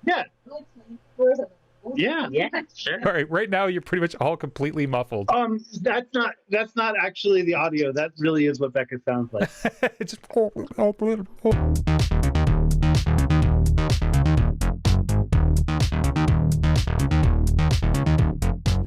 Yeah. Yeah. Yeah, sure. All right now you're pretty much all completely muffled. That's not actually the audio. That really is what Becca sounds like. It's just...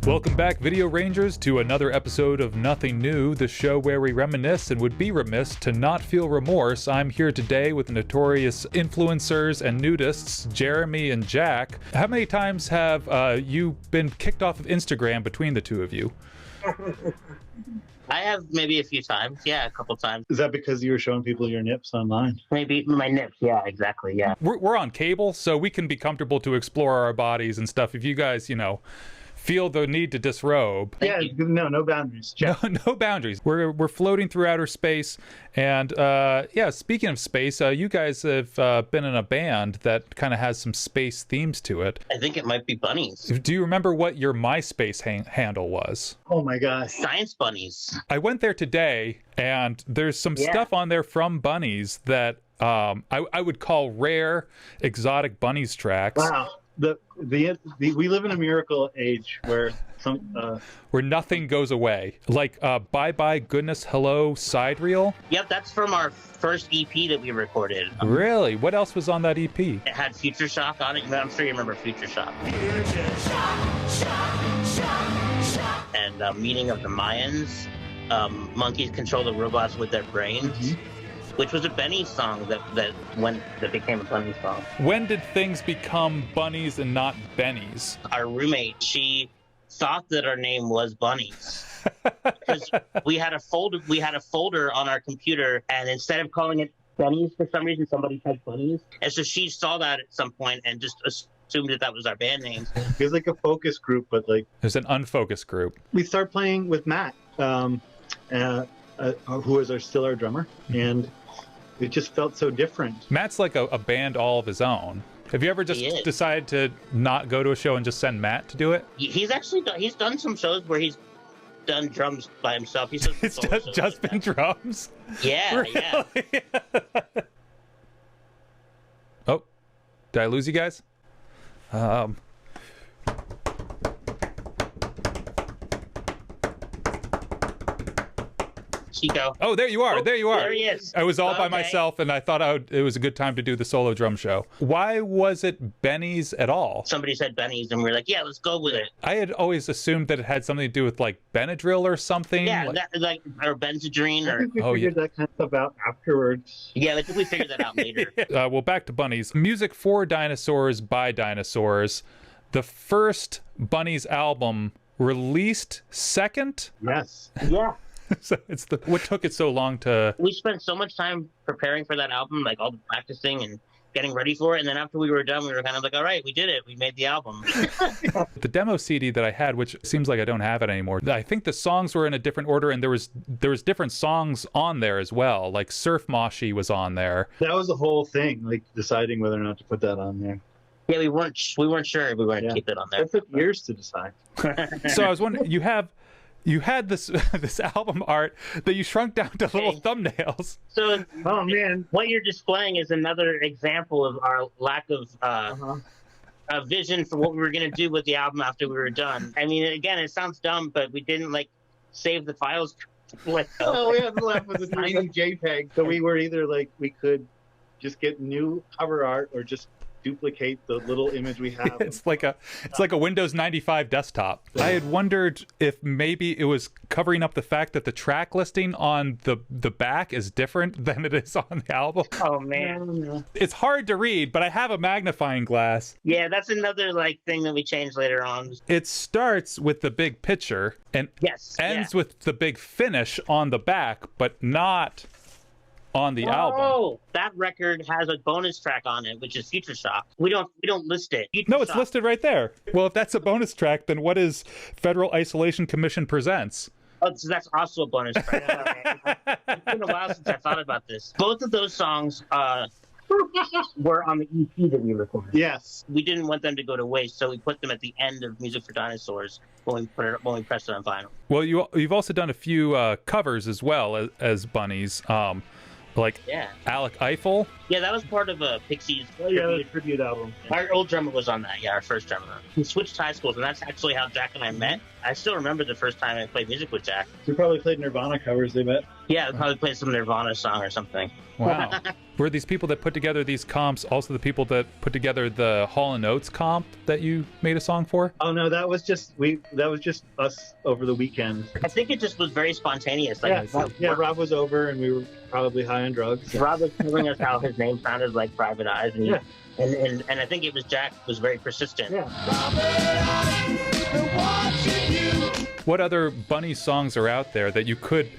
Welcome back, Video Rangers, to another episode of Nothing New, the show where we reminisce and would be remiss to not feel remorse. I'm here today with the notorious influencers and nudists, Jeremy and Jack. How many times have you been kicked off of Instagram between the two of you? I have maybe a few times. Yeah, a couple times. Is that because you were showing people your nips online? Maybe my nips. Yeah, exactly. Yeah. We're on cable, so we can be comfortable to explore our bodies and stuff. If you guys, feel the need to disrobe. No boundaries. No boundaries. We're floating through outer space, and speaking of space, you guys have been in a band that kind of has some space themes to it. I think it might be Bunnies. Do you remember what your MySpace handle was? Oh my gosh. Science Bunnies. I went there today, and there's some stuff on there from Bunnies that I would call rare, exotic Bunnies tracks. Wow. We live in a miracle age where where nothing goes away. Like Bye Bye Goodness Hello side reel. Yep, that's from our first EP that we recorded. Really? What else was on that EP? It had Future Shock on it. I'm sure you remember Future Shock. And Meaning of the Mayans. Monkeys control the robots with their brains. Mm-hmm. Which was a Benny song that became a Bunny song. When did things become Bunnies and not Bennies? Our roommate, she thought that our name was Bunnies. Because we had a folder on our computer, and instead of calling it Bunnies, for some reason somebody typed Bunnies. And so she saw that at some point and just assumed that was our band name. It was like a focus group, but like... It was an unfocused group. We started playing with Matt, who is still our drummer, and it just felt so different. Matt's like a band all of his own. Have you ever just decided to not go to a show and just send Matt to do it? He's done some shows where he's done drums by himself. He's just been drums? Yeah, really? Yeah. Oh, did I lose you guys? Chico. Oh, there you are. Oh, there you are. There he is. I was all by myself, and I thought it was a good time to do the solo drum show. Why was it Bennies at all? Somebody said Bennies, and we were like, yeah, let's go with it. I had always assumed that it had something to do with, like, Benadryl or something. Yeah, or Benzedrine. I think we figured that kind of stuff out afterwards. Yeah, I think we figured that out later. Well, back to Bunnies. Music for dinosaurs by dinosaurs. The first Bunnies album released second? Yes. Yeah. So what took it so long to... We spent so much time preparing for that album, like all the practicing and getting ready for it. And then after we were done, we were kind of like, all right, we did it. We made the album. The demo CD that I had, which seems like I don't have it anymore, I think the songs were in a different order, and there was different songs on there as well. Like Surf Moshi was on there. That was the whole thing, like deciding whether or not to put that on there. Yeah, we weren't sure if we were going to keep it on there. It took years to decide. So I was wondering, you had this album art that you shrunk down to little thumbnails. So, oh man, what you're displaying is another example of our lack of a vision for what we were going to do with the album after we were done. I mean, again, it sounds dumb, but we didn't save the files. Oh, we had left with a tiny JPEG. So we were either we could just get new cover art or just duplicate the little image we have. It's like a Windows 95 desktop. I had wondered if maybe it was covering up the fact that the track listing on the back is different than it is on the album. Oh man, it's hard to read, but I have a magnifying glass. Yeah, that's another thing that we changed later on. It starts with the big picture and ends with the big finish on the back, but not on the album. Oh, that record has a bonus track on it, which is Future Shock. We don't list it. No, it's listed right there. Well, if that's a bonus track, then what is Federal Isolation Commission Presents? Oh, so that's also a bonus track. It's been a while since I thought about this. Both of those songs were on the EP that we recorded. Yes. We didn't want them to go to waste, so we put them at the end of Music for Dinosaurs when we pressed it on vinyl. Well, you've also done a few covers as well as Bunnies. Like Yeah. Alec Eiffel. Yeah, that was part of a Pixies Oh, yeah, tribute. the tribute album. Our old drummer was on that, yeah, our first drummer. We switched high schools, and that's actually how Jack and I met. I still remember the first time I played music with Jack. We probably played Nirvana covers, they met. Yeah, we probably played some Nirvana song or something. Wow. Were these people that put together these comps also the people that put together the Hall & Oates comp that you made a song for? Oh no, that was just us over the weekend. I think it just was very spontaneous. Rob was over and we were probably high on drugs. Rob was telling us how his name sounded like Private Eyes, and and I think it was Jack was very persistent. Yeah. What other Bunnies songs are out there that you could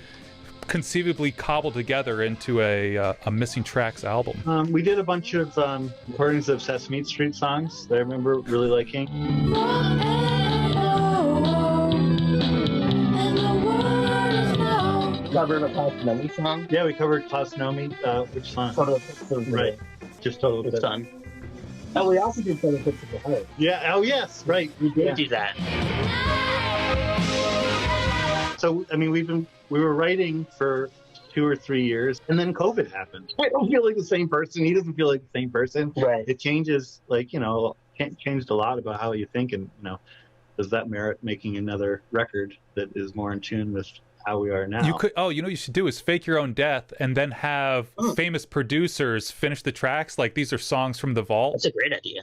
conceivably cobble together into a Missing Tracks album? We did a bunch of recordings of Sesame Street songs that I remember really liking. Covered a Klaus Nomi song. Yeah, we covered Klaus Nomi. Which song? Total Eclipse Right. Just Total Good Eclipse. song. Oh, we also did Total Eclipse of the Heart. Yeah. Oh, yes. Right. We did do that. So, I mean, we were writing for 2 or 3 years, and then COVID happened. I don't feel like the same person. He doesn't feel like the same person. Right. It changes, like, changed a lot about how you think, and, does that merit making another record that is more in tune with how we are now? You could. Oh, you should do is fake your own death and then have famous producers finish the tracks like these are songs from the vault. That's a great idea.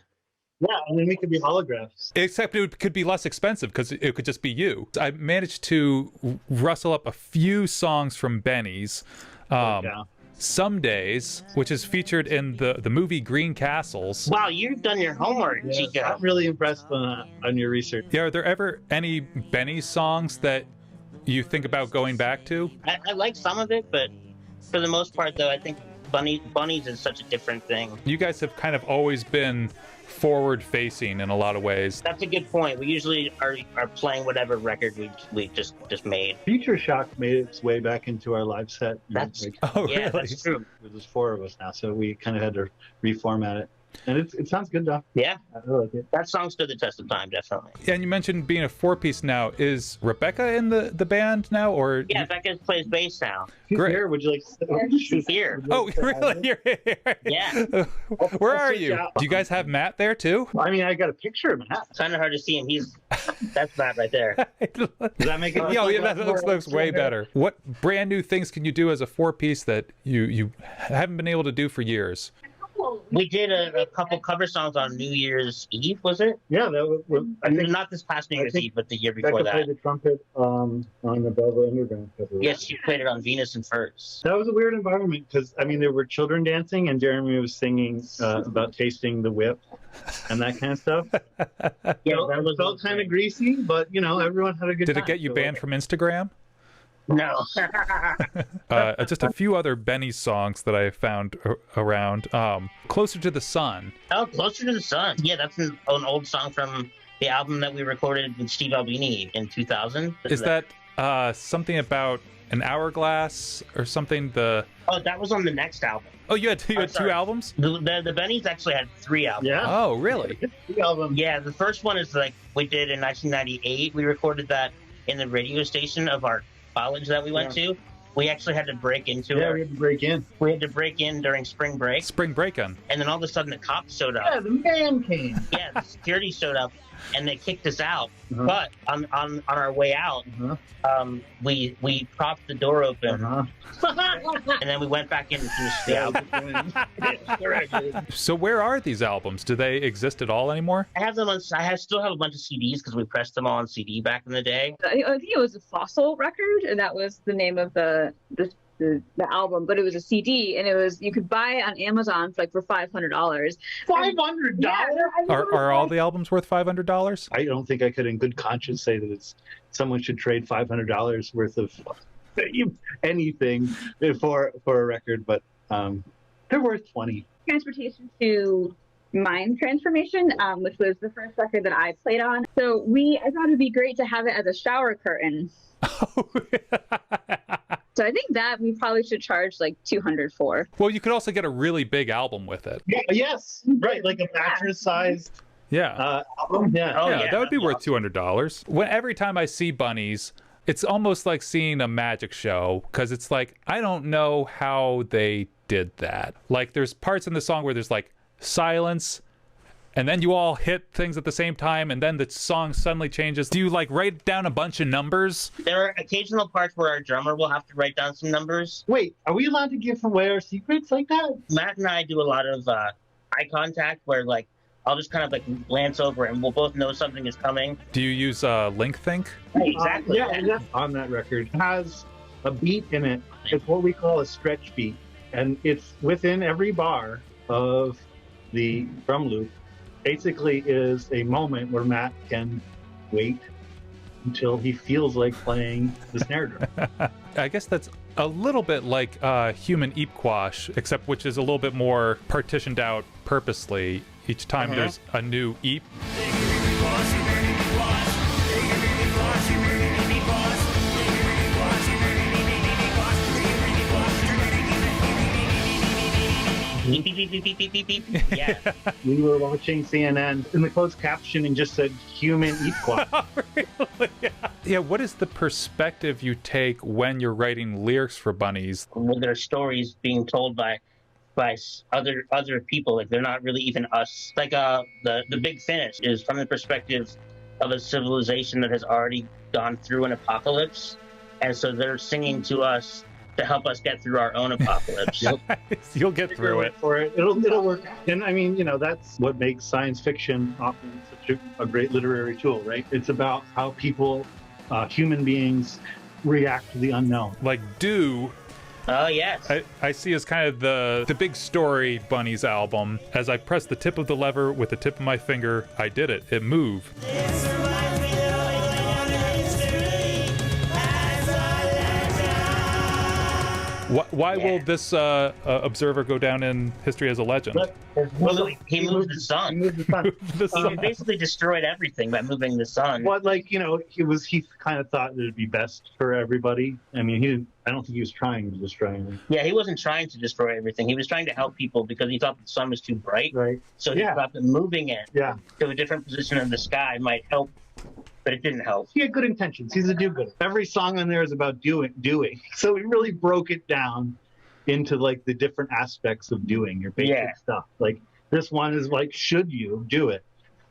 Yeah, and then we could be holographs. Except could be less expensive because it could just be you. I managed to rustle up a few songs from Benny's. Some Days, which is featured in the movie Green Castles. Wow, you've done your homework, Yes, Chico. I'm really impressed on your research. Yeah, are there ever any Benny songs that you think about going back to? I like some of it, but for the most part, though, I think Bunnies is such a different thing. You guys have kind of always been forward-facing in a lot of ways. That's a good point. We usually are playing whatever record we just made. Future Shock made its way back into our live set. That's Oh, yeah, really? that's true. There's 4 of us now, so we kind of had to reformat it. And it sounds good, though. Yeah, I really like it. that song stood the test of time, definitely. Yeah, and you mentioned being a 4-piece now. Is Rebecca in the band now, or? Yeah, Becca plays bass now. She's Great. here. Would you like She's here. Oh, really? You're here? Yeah. Where are switch you? out. Do you guys have Matt there too? I mean, I got a picture of Matt. It's kind of hard to see him. That's Matt right there. Does that make it? Yeah, that looks way better. What brand new things can you do as a 4-piece that you haven't been able to do for years? We did a couple cover songs on New Year's Eve, was it? Yeah, that was. I think Not this past New Year's think Eve, but the year before Becca that. played the trumpet on the Velvet Underground cover. Yes, she played it on Venus and Furs. That was a weird environment because, I mean, there were children dancing and Jeremy was singing about tasting the whip and that kind of stuff. Yeah, that was felt kind of greasy, but, everyone had a good Did time. it get you So, banned from Instagram? No. Just a few other Benny songs that I found around. Closer to the Sun. Oh, Closer to the Sun. Yeah, that's an old song from the album that we recorded with Steve Albini in 2000. Is that something about an hourglass or something? Oh, that was on the next album. Oh, you had 2 albums? The Bennies actually had 3 albums. Yeah. Oh, really? The album. Yeah, the first one is like we did in 1998. We recorded that in the radio station of our college that we went to. We actually had to break into Yeah, we had to break in. We had to break in during spring break. Spring break-in. And then all of a sudden the cops showed up. Yeah, the man came. Yeah, the security showed up and they kicked us out. Uh-huh. But on our way out, we propped the door open and then we went back in and finished the album. So where are these albums? Do they exist at all anymore? I have them on. Still have a bunch of CDs because we pressed them all on CD back in the day. I think it was a Fossil record, and that was the name of the album. But it was a CD, and you could buy it on Amazon for $500. $500? Yeah, Are all the albums worth $500? I don't think I could in good conscience say that someone should trade $500 worth of anything for a record, but they're worth 20. Transportation to Mind Transformation, which was the first record that I played on. So I thought it'd be great to have it as a shower curtain. So I think that we probably should charge $200 for. Well, you could also get a really big album with it. Yeah, yes, right, like a mattress-sized Yeah. album. Yeah. Oh, yeah, yeah, that would be that's worth $200. Every time I see Bunnies, it's almost like seeing a magic show, because it's like, I don't know how they did that. Like, there's parts in the song where there's like silence, and then you all hit things at the same time, and then the song suddenly changes. Do you like write down a bunch of numbers? There are occasional parts where our drummer will have to write down some numbers. Wait, are we allowed to give away our secrets like that? Matt and I do a lot of eye contact where, like, I'll just kind of like glance over and we'll both know something is coming. Do you use link think? Exactly. Yeah, on that record. It has a beat in it. It's what we call a stretch beat. And it's within every bar of the drum loop. Basically is a moment where Matt can wait until he feels like playing the snare drum. I guess that's a little bit like human eepquash, except which is a little bit more partitioned out purposely. Each time there's a new eep. Yeah. We were watching CNN and the closed captioning just said human eepquash. Really? Yeah, what is the perspective you take when you're writing lyrics for Bunnies? Well, there are stories being told by other people. Like, they're not really even us. Like the Big Finish is from the perspective of a civilization that has already gone through an apocalypse, and so they're singing to us to help us get through our own apocalypse. You'll get through it. For it. It'll work. And I mean, that's what makes science fiction often such a great literary tool, right? It's about how people, human beings, react to the unknown. Like Do. Oh, yes. I see as kind of the big story Bunnies album. As I pressed the tip of the lever with the tip of my finger, I did it. It moved. Why will this observer go down in history as a legend? He moved the sun. He moved the sun. He basically destroyed everything by moving the sun. Well, he kind of thought that it'd be best for everybody. I mean, I don't think he was trying to destroy anything. Yeah, he wasn't trying to destroy everything. He was trying to help people because he thought the sun was too bright. Right. So he thought that moving it to a different position in the sky might help, but it didn't help. He had good intentions. He's a do-gooder. Every song on there is about doing. So we really broke it down into like the different aspects of doing your basic stuff. Like this one is like, should you do it?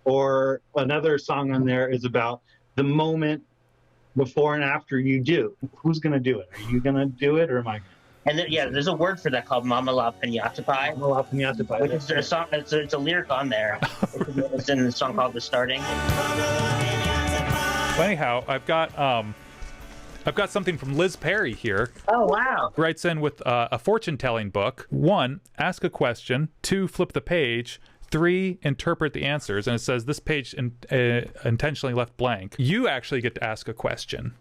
Or another song on there is about the moment before and after you do. Who's going to do it? Are you going to do it or am I? And there's a word for that called Mama La Pinata Pie. Mama La Pinata Pie. Which is a song. It's a lyric on there. It's in the song called The Starting. Anyhow, I've got something from Liz Perry here. Oh, wow. Writes in with a fortune-telling book. 1, ask a question. 2, flip the page. 3, interpret the answers. And it says this page intentionally left blank. You actually get to ask a question.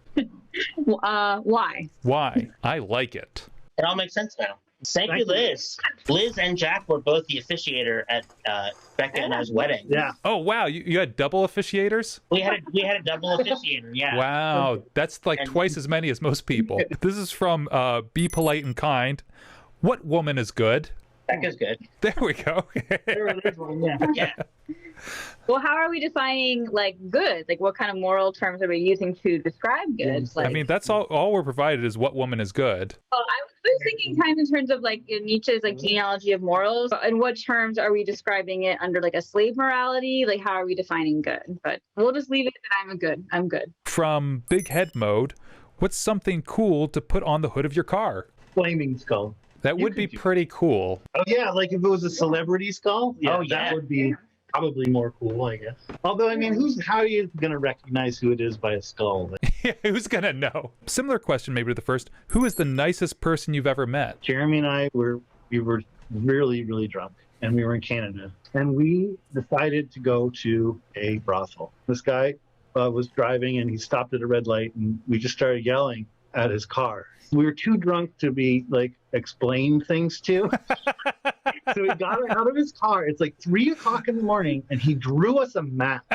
Why? Why? I like it. It all makes sense now. Thank you, Liz. Liz and Jack were both the officiator at Becca and I's wedding. Yeah. Oh, wow. You had double officiators? We had a double officiator, yeah. Wow. That's like twice as many as most people. This is from Be Polite and Kind. What woman is good? Becca's good. There we go. Yeah. Well, how are we defining like good? Like, what kind of moral terms are we using to describe good? Like, I mean, that's all we're provided is what woman is good. Well, I was thinking kind of in terms of like Nietzsche's like genealogy of morals. In what terms are we describing it under like a slave morality? Like, how are we defining good? But we'll just leave it that I'm good. From Big Head Mode, what's something cool to put on the hood of your car? Flaming skull. That would be pretty cool. Oh yeah, like if it was a celebrity skull, that would be probably more cool, I guess. Although, I mean, how are you going to recognize who it is by a skull? Who's going to know? Similar question maybe to the first. Who is the nicest person you've ever met? Jeremy and I were really, really drunk, and we were in Canada, and we decided to go to a brothel. This guy was driving, and he stopped at a red light, and we just started yelling at his car. We were too drunk to be like explain things to. So he got out of his car. It's like 3:00 in the morning, and he drew us a map.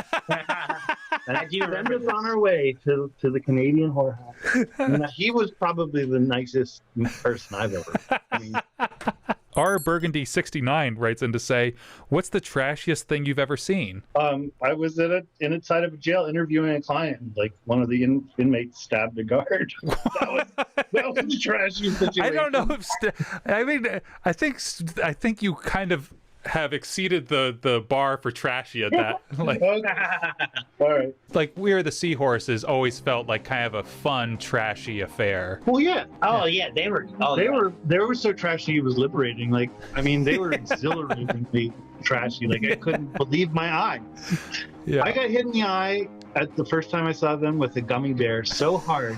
And I do remember us on our way to the Canadian whorehouse. And he was probably the nicest person I've ever met. I mean, R. Burgundy 69 writes in to say, what's the trashiest thing you've ever seen? I was inside of a jail interviewing a client. Like one of the inmates stabbed a guard. that was the trashiest situation. I don't know if I think you kind of have exceeded the bar for trashy at that. Like, all right. Like We Are the Seahorses always felt like kind of a fun, trashy affair. Well, yeah. Oh yeah, they were. Oh, They were so trashy it was liberating. Like, I mean, they were exhilaratingly trashy. Like, I couldn't believe my eyes. Yeah. I got hit in the eye at the first time I saw them with a gummy bear so hard.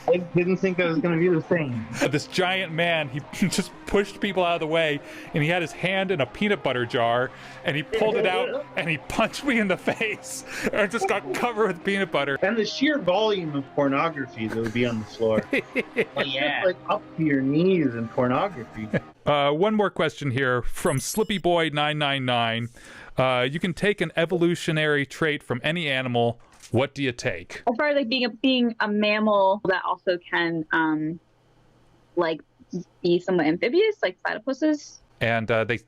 I didn't think I was going to be the same. This giant man, he just pushed people out of the way, and he had his hand in a peanut butter jar, and he pulled it out, and he punched me in the face, and I just got covered with peanut butter. And the sheer volume of pornography that would be on the floor. well, yeah. Like up to your knees in pornography. One more question here from SlippyBoy999. You can take an evolutionary trait from any animal. What do you take? As far as like being a mammal that also can like be somewhat amphibious, like platypuses. And they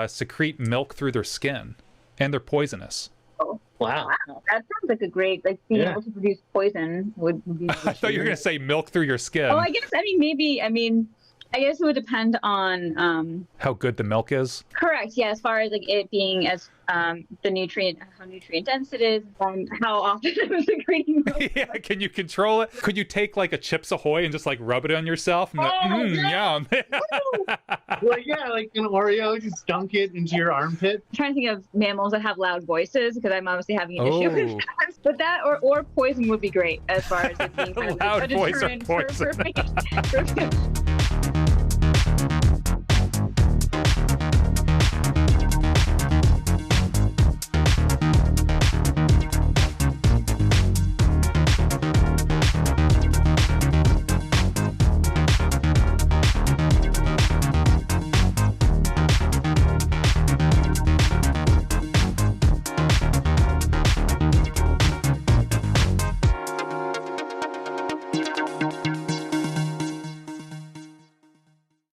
secrete milk through their skin, and they're poisonous. Oh, Wow. that sounds like a great being able to produce poison would be. I thought you were gonna say milk through your skin. Oh, I guess I guess it would depend on how good the milk is. Correct. Yeah, as far as like it being as how nutrient dense it is, how often I'm secreting milk. Yeah, can you control it? Could you take like a Chips Ahoy and just like rub it on yourself? And yum. Well, yeah, like an Oreo, just dunk it into your armpit. I'm trying to think of mammals that have loud voices because I'm obviously having an issue with that. But that or poison would be great as far as it being kind of Loud a voice or deterrent poison. for me.